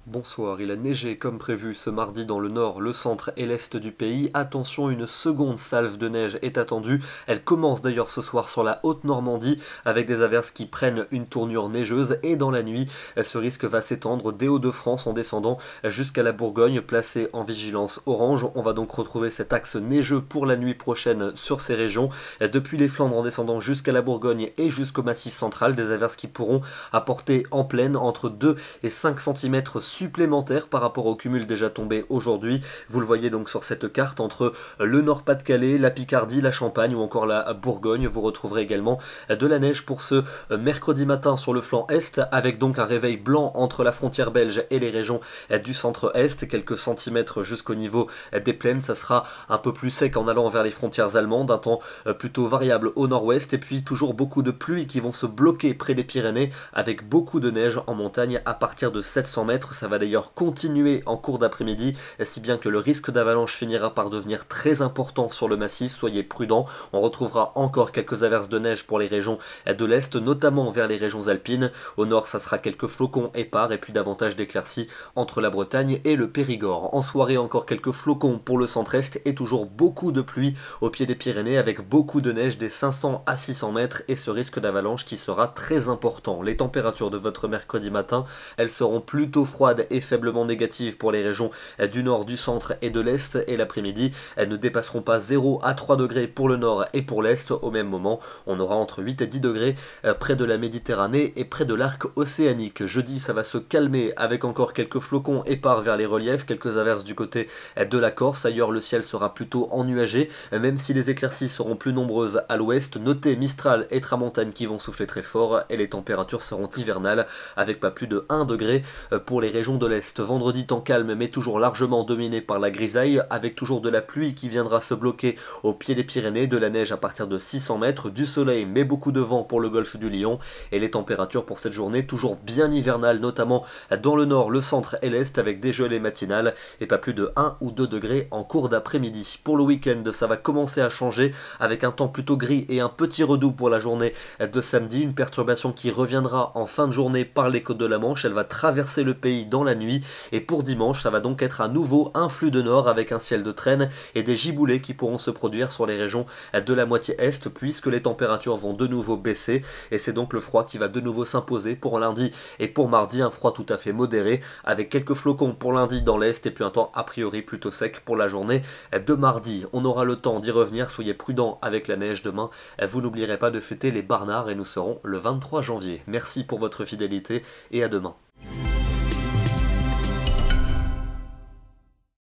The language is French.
Bonsoir, il a neigé comme prévu ce mardi dans le nord, le centre et l'est du pays. Attention, une seconde salve de neige est attendue. Elle commence d'ailleurs ce soir sur la Haute-Normandie avec des averses qui prennent une tournure neigeuse et dans la nuit, ce risque va s'étendre des Hauts-de-France en descendant jusqu'à la Bourgogne, placée en vigilance orange. On va donc retrouver cet axe neigeux pour la nuit prochaine sur ces régions. Depuis les Flandres en descendant jusqu'à la Bourgogne et jusqu'au Massif central, des averses qui pourront apporter en pleine entre 2 et 5 cm supplémentaires par rapport au cumul déjà tombé aujourd'hui. Vous le voyez donc sur cette carte entre le Nord-Pas-de-Calais, la Picardie, la Champagne ou encore la Bourgogne. Vous retrouverez également de la neige pour ce mercredi matin sur le flanc est, avec donc un réveil blanc entre la frontière belge et les régions du centre-est, quelques centimètres jusqu'au niveau des plaines. Ça sera un peu plus sec en allant vers les frontières allemandes, un temps plutôt variable au nord-ouest et puis toujours beaucoup de pluies qui vont se bloquer près des Pyrénées avec beaucoup de neige en montagne à partir de 700 mètres. Ça va d'ailleurs continuer en cours d'après-midi, si bien que le risque d'avalanche finira par devenir très important sur le massif. Soyez prudents, on retrouvera encore quelques averses de neige pour les régions de l'Est, notamment vers les régions alpines. Au nord, ça sera quelques flocons épars et puis davantage d'éclaircies entre la Bretagne et le Périgord. En soirée, encore quelques flocons pour le centre-est et toujours beaucoup de pluie au pied des Pyrénées avec beaucoup de neige des 500 à 600 mètres et ce risque d'avalanche qui sera très important. Les températures de votre mercredi matin, elles seront plutôt froides et faiblement négatives pour les régions du nord, du centre et de l'est, et l'après-midi elles ne dépasseront pas 0 à 3 degrés pour le nord et pour l'est. Au même moment, on aura entre 8 et 10 degrés près de la Méditerranée et près de l'arc océanique. Jeudi, ça va se calmer avec encore quelques flocons épars vers les reliefs, quelques averses du côté de la Corse. Ailleurs, le ciel sera plutôt ennuagé, même si les éclaircies seront plus nombreuses à l'ouest. Notez Mistral et Tramontane qui vont souffler très fort et les températures seront hivernales avec pas plus de 1 degré pour les régions de l'Est. Vendredi, temps calme mais toujours largement dominé par la grisaille, avec toujours de la pluie qui viendra se bloquer au pied des Pyrénées, de la neige à partir de 600 mètres, du soleil mais beaucoup de vent pour le golfe du Lion, et les températures pour cette journée toujours bien hivernales, notamment dans le nord, le centre et l'est, avec des gelées matinales et pas plus de 1 ou 2 degrés en cours d'après-midi. Pour le week-end, ça va commencer à changer avec un temps plutôt gris et un petit redoux pour la journée de samedi, une perturbation qui reviendra en fin de journée par les côtes de la Manche. Elle va traverser le pays dans la nuit et pour dimanche, ça va donc être à nouveau un flux de nord avec un ciel de traîne et des giboulées qui pourront se produire sur les régions de la moitié est puisque les températures vont de nouveau baisser et c'est donc le froid qui va de nouveau s'imposer pour lundi et pour mardi, un froid tout à fait modéré avec quelques flocons pour lundi dans l'est et puis un temps a priori plutôt sec pour la journée de mardi. On aura le temps d'y revenir, soyez prudents avec la neige demain. Vous n'oublierez pas de fêter les Barnards et nous serons le 23 janvier. Merci pour votre fidélité et à demain.